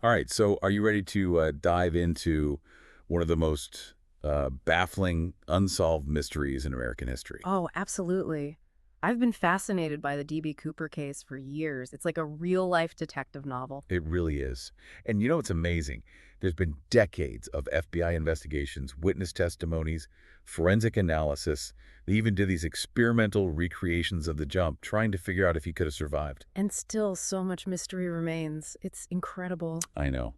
All right, so are you ready to dive into one of the most baffling, unsolved mysteries in American history? Oh, absolutely. I've been fascinated by the D.B. Cooper case for years. It's like a real-life detective novel. It really is. And you know what's amazing? There's been decades of FBI investigations, witness testimonies, forensic analysis. They even did these experimental recreations of the jump, trying to figure out if he could have survived. And still, so much mystery remains. It's incredible. I know.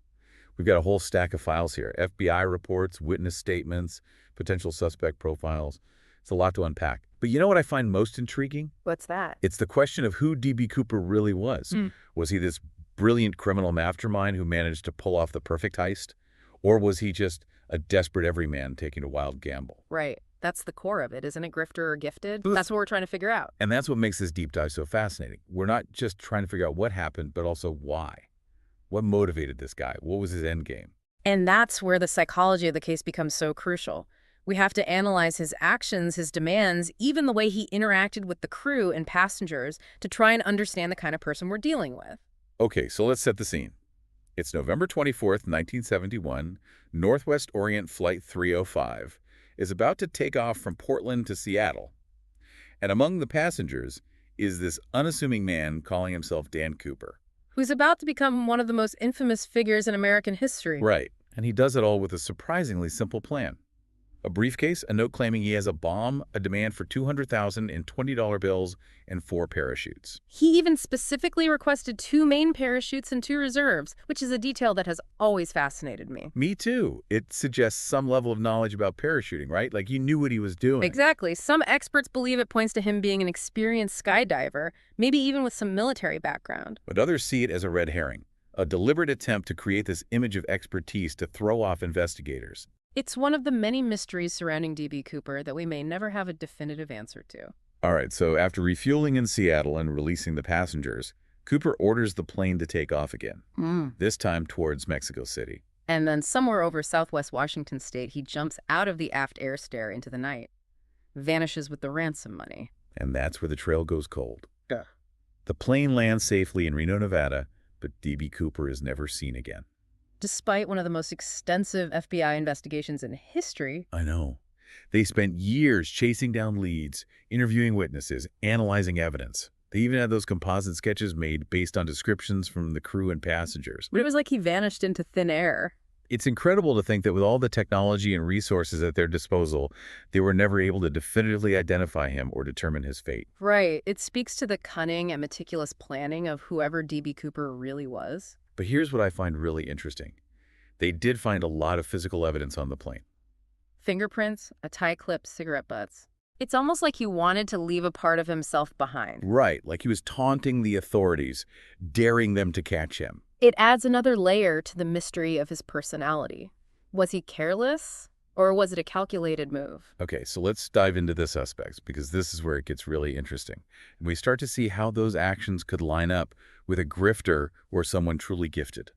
We've got a whole stack of files here. FBI reports, witness statements, potential suspect profiles. It's a lot to unpack. But you know what I find most intriguing? What's that? It's the question of who D.B. Cooper really was. Hmm. Was he this brilliant criminal mastermind who managed to pull off the perfect heist? Or was he just a desperate everyman taking a wild gamble? Right. That's the core of it, isn't it? Grifter or gifted? Oof. That's what we're trying to figure out. And that's what makes this deep dive so fascinating. We're not just trying to figure out what happened, but also why. What motivated this guy? What was his end game? And that's where the psychology of the case becomes so crucial. We have to analyze his actions, his demands, even the way he interacted with the crew and passengers to try and understand the kind of person we're dealing with. Okay, so let's set the scene. It's November 24th, 1971. Northwest Orient Flight 305 is about to take off from Portland to Seattle. And among the passengers is this unassuming man calling himself Dan Cooper. Who's about to become one of the most infamous figures in American history. Right, and he does it all with a surprisingly simple plan. A briefcase, a note claiming he has a bomb, a demand for $200,000 in $20 bills, and 4 parachutes. He even specifically requested 2 main parachutes and 2 reserves, which is a detail that has always fascinated me. Me too. It suggests some level of knowledge about parachuting, right? Like he knew what he was doing. Exactly. Some experts believe it points to him being an experienced skydiver, maybe even with some military background. But others see it as a red herring, a deliberate attempt to create this image of expertise to throw off investigators. It's one of the many mysteries surrounding D.B. Cooper that we may never have a definitive answer to. All right, so after refueling in Seattle and releasing the passengers, Cooper orders the plane to take off again, this time towards Mexico City. And then somewhere over southwest Washington state, he jumps out of the aft air stair into the night, vanishes with the ransom money. And that's where the trail goes cold. Yeah. The plane lands safely in Reno, Nevada, but D.B. Cooper is never seen again. Despite one of the most extensive FBI investigations in history. I know. They spent years chasing down leads, interviewing witnesses, analyzing evidence. They even had those composite sketches made based on descriptions from the crew and passengers. But it was like he vanished into thin air. It's incredible to think that with all the technology and resources at their disposal, they were never able to definitively identify him or determine his fate. Right. It speaks to the cunning and meticulous planning of whoever D.B. Cooper really was. But here's what I find really interesting. They did find a lot of physical evidence on the plane. Fingerprints, a tie clip, cigarette butts. It's almost like he wanted to leave a part of himself behind. Right, like he was taunting the authorities, daring them to catch him. It adds another layer to the mystery of his personality. Was he careless, or was it a calculated move? Okay, so let's dive into the suspects, because this is where it gets really interesting. And we start to see how those actions could line up with a grifter or someone truly gifted.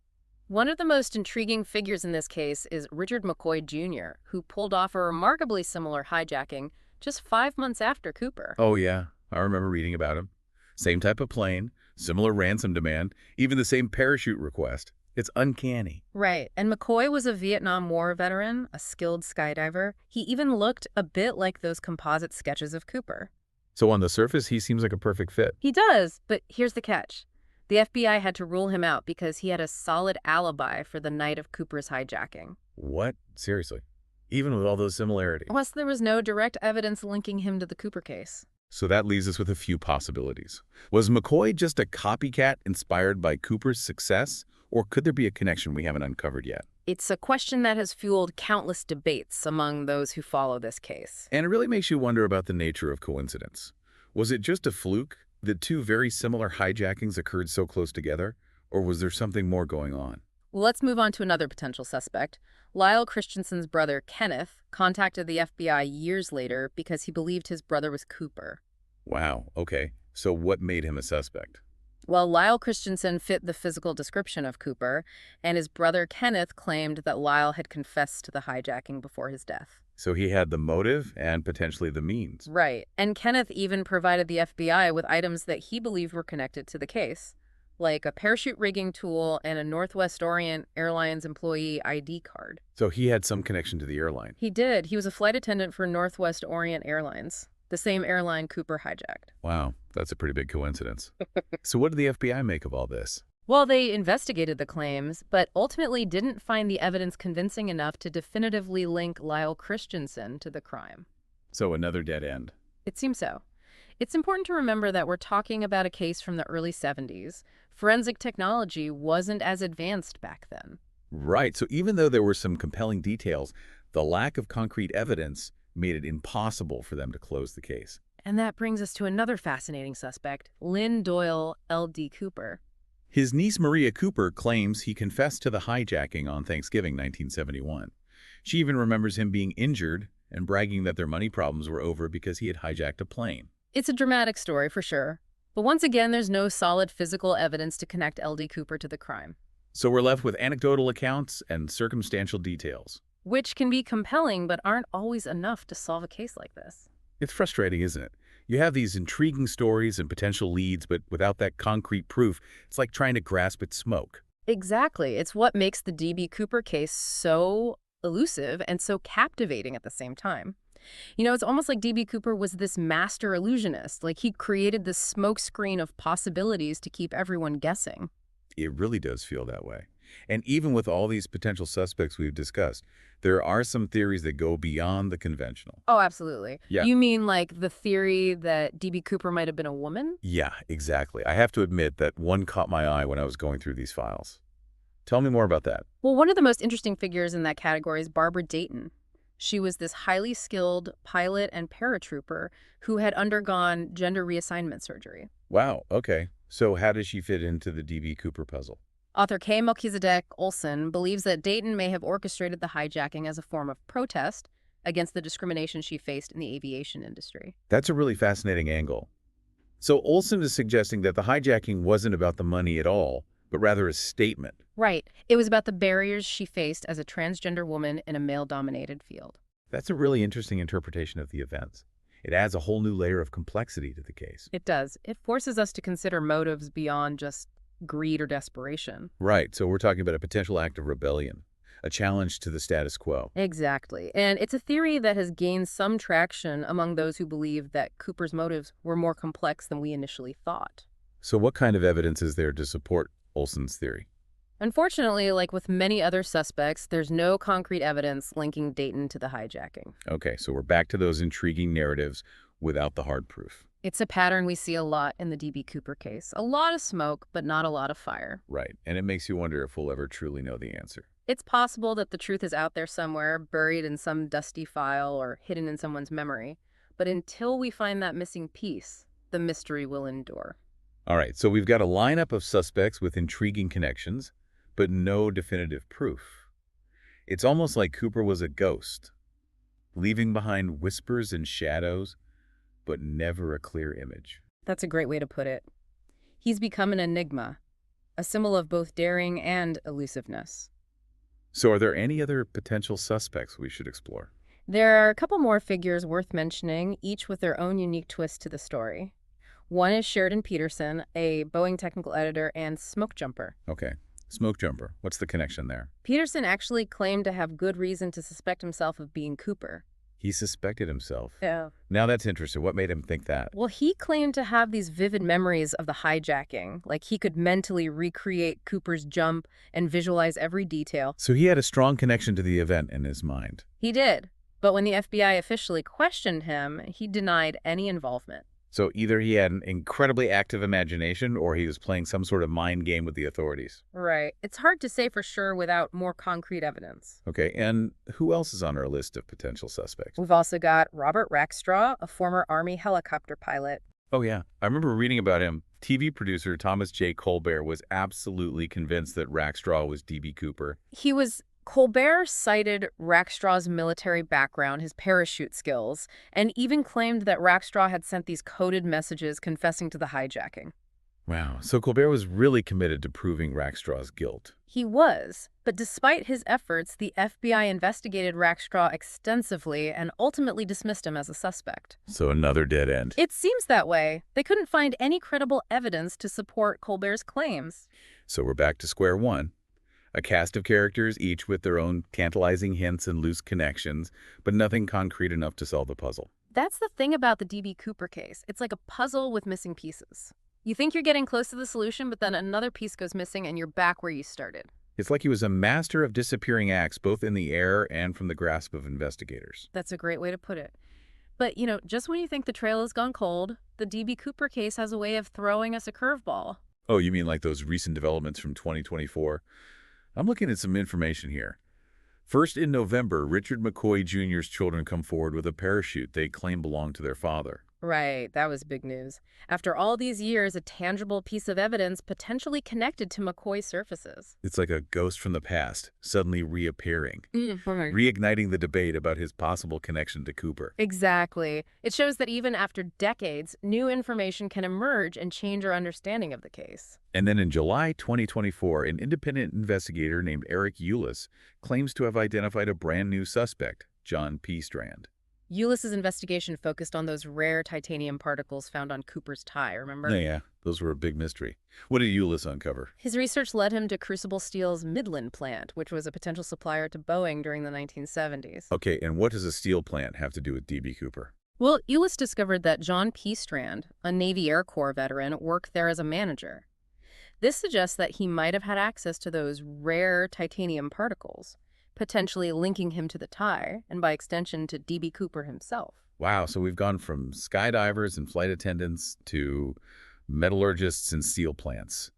One of the most intriguing figures in this case is Richard McCoy Jr., who pulled off a remarkably similar hijacking just 5 months after Cooper. Oh yeah, I remember reading about him. Same type of plane, similar ransom demand, even the same parachute request. It's uncanny. Right, and McCoy was a Vietnam War veteran, a skilled skydiver. He even looked a bit like those composite sketches of Cooper. So on the surface, he seems like a perfect fit. He does, but here's the catch. The FBI had to rule him out because he had a solid alibi for the night of Cooper's hijacking. What? Seriously? Even with all those similarities? Plus, there was no direct evidence linking him to the Cooper case. So that leaves us with a few possibilities. Was McCoy just a copycat inspired by Cooper's success, or could there be a connection we haven't uncovered yet? It's a question that has fueled countless debates among those who follow this case. And it really makes you wonder about the nature of coincidence. Was it just a fluke that 2 very similar hijackings occurred so close together, or was there something more going on? Well, let's move on to another potential suspect. Lyle Christiansen's brother, Kenneth, contacted the FBI years later because he believed his brother was Cooper. Wow, okay. So what made him a suspect? Well, Lyle Christiansen fit the physical description of Cooper, and his brother Kenneth claimed that Lyle had confessed to the hijacking before his death. So he had the motive and potentially the means. Right, and Kenneth even provided the FBI with items that he believed were connected to the case, like a parachute rigging tool and a Northwest Orient Airlines employee ID card. So he had some connection to the airline. He did. He was a flight attendant for Northwest Orient Airlines, the same airline Cooper hijacked. Wow, that's a pretty big coincidence. So what did the FBI make of all this? Well, they investigated the claims, but ultimately didn't find the evidence convincing enough to definitively link Lyle Christiansen to the crime. So another dead end. It seems so. It's important to remember that we're talking about a case from the early 70s. Forensic technology wasn't as advanced back then. Right, so even though there were some compelling details, the lack of concrete evidence made it impossible for them to close the case. And that brings us to another fascinating suspect, Lynn Doyle L.D. Cooper. His niece Maria Cooper claims he confessed to the hijacking on Thanksgiving 1971. She even remembers him being injured and bragging that their money problems were over because he had hijacked a plane. It's a dramatic story for sure. But once again, there's no solid physical evidence to connect L.D. Cooper to the crime. So we're left with anecdotal accounts and circumstantial details. Which can be compelling, but aren't always enough to solve a case like this. It's frustrating, isn't it? You have these intriguing stories and potential leads, but without that concrete proof, it's like trying to grasp at smoke. Exactly. It's what makes the D.B. Cooper case so elusive and so captivating at the same time. You know, it's almost like D.B. Cooper was this master illusionist. Like he created this smokescreen of possibilities to keep everyone guessing. It really does feel that way. And even with all these potential suspects we've discussed, there are some theories that go beyond the conventional. Oh, absolutely. Yeah. You mean like the theory that D.B. Cooper might have been a woman? Yeah, exactly. I have to admit that one caught my eye when I was going through these files. Tell me more about that. Well, one of the most interesting figures in that category is Barbara Dayton. She was this highly skilled pilot and paratrooper who had undergone gender reassignment surgery. Wow, okay. So how does she fit into the D.B. Cooper puzzle? Author K. Melchizedek Olson believes that Dayton may have orchestrated the hijacking as a form of protest against the discrimination she faced in the aviation industry. That's a really fascinating angle. So Olson is suggesting that the hijacking wasn't about the money at all, but rather a statement. Right. It was about the barriers she faced as a transgender woman in a male-dominated field. That's a really interesting interpretation of the events. It adds a whole new layer of complexity to the case. It does. It forces us to consider motives beyond just greed or desperation. Right, so we're talking about a potential act of rebellion, a challenge to the status quo. Exactly. And it's a theory that has gained some traction among those who believe that Cooper's motives were more complex than we initially thought. So what kind of evidence is there to support Olson's theory? Unfortunately, like with many other suspects, there's no concrete evidence linking Dayton to the hijacking. Okay, so we're back to those intriguing narratives without the hard proof. It's a pattern we see a lot in the D.B. Cooper case. A lot of smoke, but not a lot of fire. Right, and it makes you wonder if we'll ever truly know the answer. It's possible that the truth is out there somewhere, buried in some dusty file or hidden in someone's memory. But until we find that missing piece, the mystery will endure. All right, so we've got a lineup of suspects with intriguing connections, but no definitive proof. It's almost like Cooper was a ghost, leaving behind whispers and shadows, but never a clear image. That's a great way to put it. He's become an enigma, a symbol of both daring and elusiveness. So are there any other potential suspects we should explore? There are a couple more figures worth mentioning, each with their own unique twist to the story. One is Sheridan Peterson, a Boeing technical editor and smoke jumper. Okay, smoke jumper. What's the connection there? Peterson actually claimed to have good reason to suspect himself of being Cooper. He suspected himself. Yeah. Now that's interesting. What made him think that? Well, he claimed to have these vivid memories of the hijacking, like he could mentally recreate Cooper's jump and visualize every detail. So he had a strong connection to the event in his mind. He did, but when the FBI officially questioned him, he denied any involvement. So either he had an incredibly active imagination or he was playing some sort of mind game with the authorities. Right. It's hard to say for sure without more concrete evidence. Okay, and who else is on our list of potential suspects? We've also got Robert Rackstraw, a former Army helicopter pilot. Oh, yeah. I remember reading about him. TV producer Thomas J. Colbert was absolutely convinced that Rackstraw was D.B. Cooper. Colbert cited Rackstraw's military background, his parachute skills, and even claimed that Rackstraw had sent these coded messages confessing to the hijacking. Wow, so Colbert was really committed to proving Rackstraw's guilt. He was, but despite his efforts, the FBI investigated Rackstraw extensively and ultimately dismissed him as a suspect. So another dead end. It seems that way. They couldn't find any credible evidence to support Colbert's claims. So we're back to square one. A cast of characters, each with their own tantalizing hints and loose connections, but nothing concrete enough to solve the puzzle. That's the thing about the D.B. Cooper case. It's like a puzzle with missing pieces. You think you're getting close to the solution, but then another piece goes missing and you're back where you started. It's like he was a master of disappearing acts, both in the air and from the grasp of investigators. That's a great way to put it. But, just when you think the trail has gone cold, the D.B. Cooper case has a way of throwing us a curveball. Oh, you mean like those recent developments from 2024? I'm looking at some information here. First, in November, Richard McCoy Jr.'s children come forward with a parachute they claim belonged to their father. Right, that was big news. After all these years, a tangible piece of evidence potentially connected to McCoy surfaces. It's like a ghost from the past, suddenly reappearing, Right. reigniting the debate about his possible connection to Cooper. Exactly. It shows that even after decades, new information can emerge and change our understanding of the case. And then in July 2024, an independent investigator named Eric Eulis claims to have identified a brand new suspect, John P. Strand. Eulis's investigation focused on those rare titanium particles found on Cooper's tie, remember? Yeah, those were a big mystery. What did Eulis uncover? His research led him to Crucible Steel's Midland plant, which was a potential supplier to Boeing during the 1970s. Okay, and what does a steel plant have to do with D.B. Cooper? Well, Eulis discovered that John P. Strand, a Navy Air Corps veteran, worked there as a manager. This suggests that he might have had access to those rare titanium particles, potentially linking him to the tie, and by extension to D.B. Cooper himself. Wow, so we've gone from skydivers and flight attendants to metallurgists and steel plants.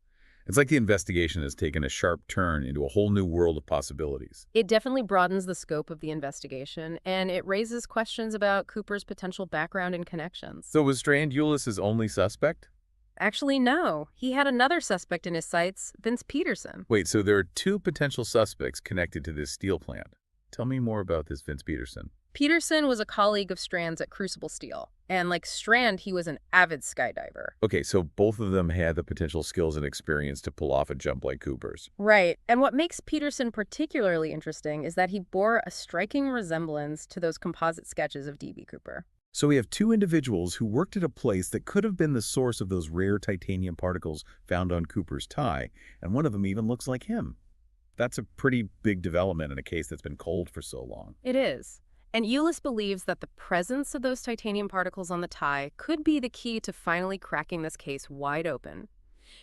It's like the investigation has taken a sharp turn into a whole new world of possibilities. It definitely broadens the scope of the investigation, and it raises questions about Cooper's potential background and connections. So was Strand Eulis's only suspect? Actually, no. He had another suspect in his sights, Vince Peterson. Wait, so there are two potential suspects connected to this steel plant. Tell me more about this Vince Peterson. Peterson was a colleague of Strand's at Crucible Steel, and like Strand, he was an avid skydiver. Okay, so both of them had the potential skills and experience to pull off a jump like Cooper's. Right, and what makes Peterson particularly interesting is that he bore a striking resemblance to those composite sketches of D.B. Cooper. So we have two individuals who worked at a place that could have been the source of those rare titanium particles found on Cooper's tie, and one of them even looks like him. That's a pretty big development in a case that's been cold for so long. It is. And Eulis believes that the presence of those titanium particles on the tie could be the key to finally cracking this case wide open.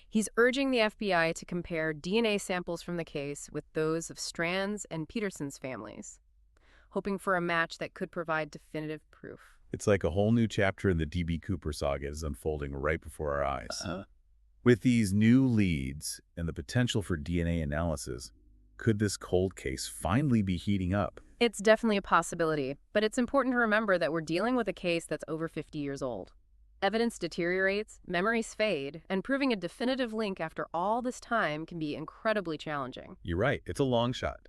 He's urging the FBI to compare DNA samples from the case with those of Strand's and Peterson's families, hoping for a match that could provide definitive proof. It's like a whole new chapter in the D.B. Cooper saga is unfolding right before our eyes. With these new leads and the potential for DNA analysis, could this cold case finally be heating up? It's definitely a possibility, but it's important to remember that we're dealing with a case that's over 50 years old. Evidence deteriorates, memories fade, and proving a definitive link after all this time can be incredibly challenging. You're right, it's a long shot.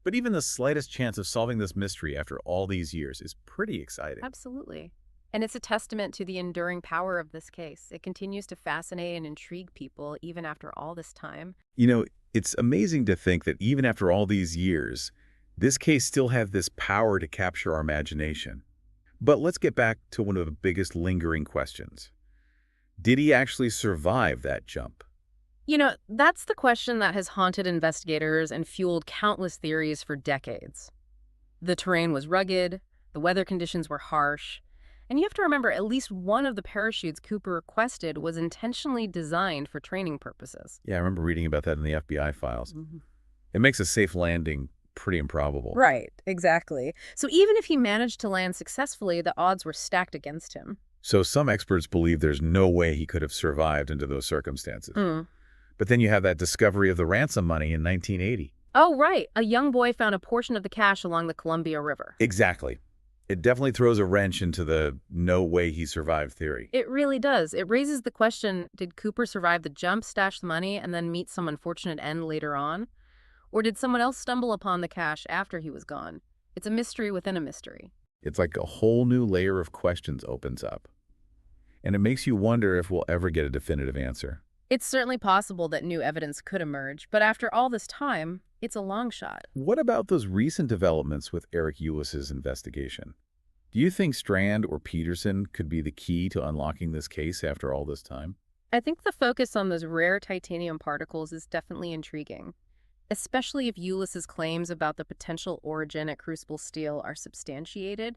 But even the slightest chance of solving this mystery after all these years is pretty exciting. Absolutely. And it's a testament to the enduring power of this case. It continues to fascinate and intrigue people even after all this time. You know, it's amazing to think that even after all these years, this case still has this power to capture our imagination. But let's get back to one of the biggest lingering questions. Did he actually survive that jump? That's the question that has haunted investigators and fueled countless theories for decades. The terrain was rugged, the weather conditions were harsh, and you have to remember at least one of the parachutes Cooper requested was intentionally designed for training purposes. Yeah, I remember reading about that in the FBI files. It makes a safe landing pretty improbable. Right, exactly. So even if he managed to land successfully, the odds were stacked against him. So some experts believe there's no way he could have survived under those circumstances. But then you have that discovery of the ransom money in 1980. Oh, right. A young boy found a portion of the cash along the Columbia River. Exactly. It definitely throws a wrench into the no way he survived theory. It really does. It raises the question, did Cooper survive the jump, stash the money, and then meet some unfortunate end later on? Or did someone else stumble upon the cash after he was gone? It's a mystery within a mystery. It's like a whole new layer of questions opens up. and it makes you wonder if we'll ever get a definitive answer. It's certainly possible that new evidence could emerge, but after all this time, it's a long shot. What about those recent developments with Eric Ulis's investigation? Do you think Strand or Peterson could be the key to unlocking this case after all this time? I think the focus on those rare titanium particles is definitely intriguing, especially if Ulyss's claims about the potential origin at Crucible Steel are substantiated.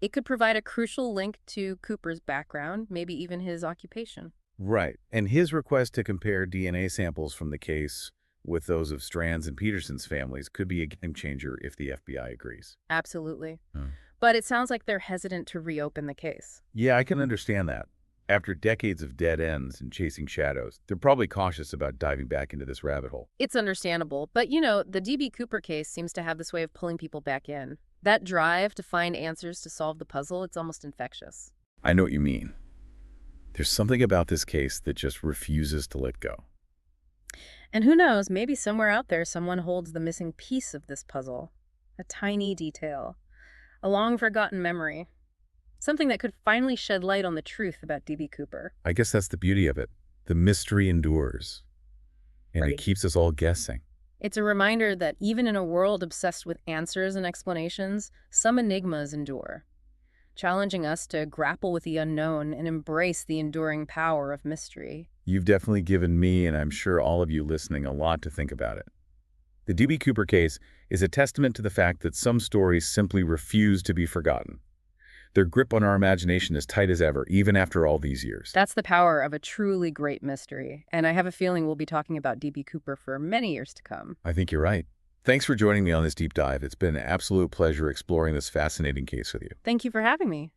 It could provide a crucial link to Cooper's background, maybe even his occupation. Right, and his request to compare DNA samples from the case with those of Strand's and Peterson's families could be a game changer if the FBI agrees. Absolutely. Hmm. But it sounds like they're hesitant to reopen the case. Yeah, I can understand that. After decades of dead ends and chasing shadows, they're probably cautious about diving back into this rabbit hole. It's understandable, but the D.B. Cooper case seems to have this way of pulling people back in. That drive to find answers to solve the puzzle, it's almost infectious. I know what you mean. There's something about this case that just refuses to let go. And who knows, maybe somewhere out there someone holds the missing piece of this puzzle. A tiny detail. A long-forgotten memory. Something that could finally shed light on the truth about D.B. Cooper. I guess that's the beauty of it. The mystery endures, and Right. it keeps us all guessing. It's a reminder that even in a world obsessed with answers and explanations, some enigmas endure, challenging us to grapple with the unknown and embrace the enduring power of mystery. You've definitely given me, and I'm sure all of you listening, a lot to think about it. The D.B. Cooper case is a testament to the fact that some stories simply refuse to be forgotten. Their grip on our imagination is tight as ever, even after all these years. That's the power of a truly great mystery, and I have a feeling we'll be talking about D.B. Cooper for many years to come. I think you're right. Thanks for joining me on this deep dive. It's been an absolute pleasure exploring this fascinating case with you. Thank you for having me.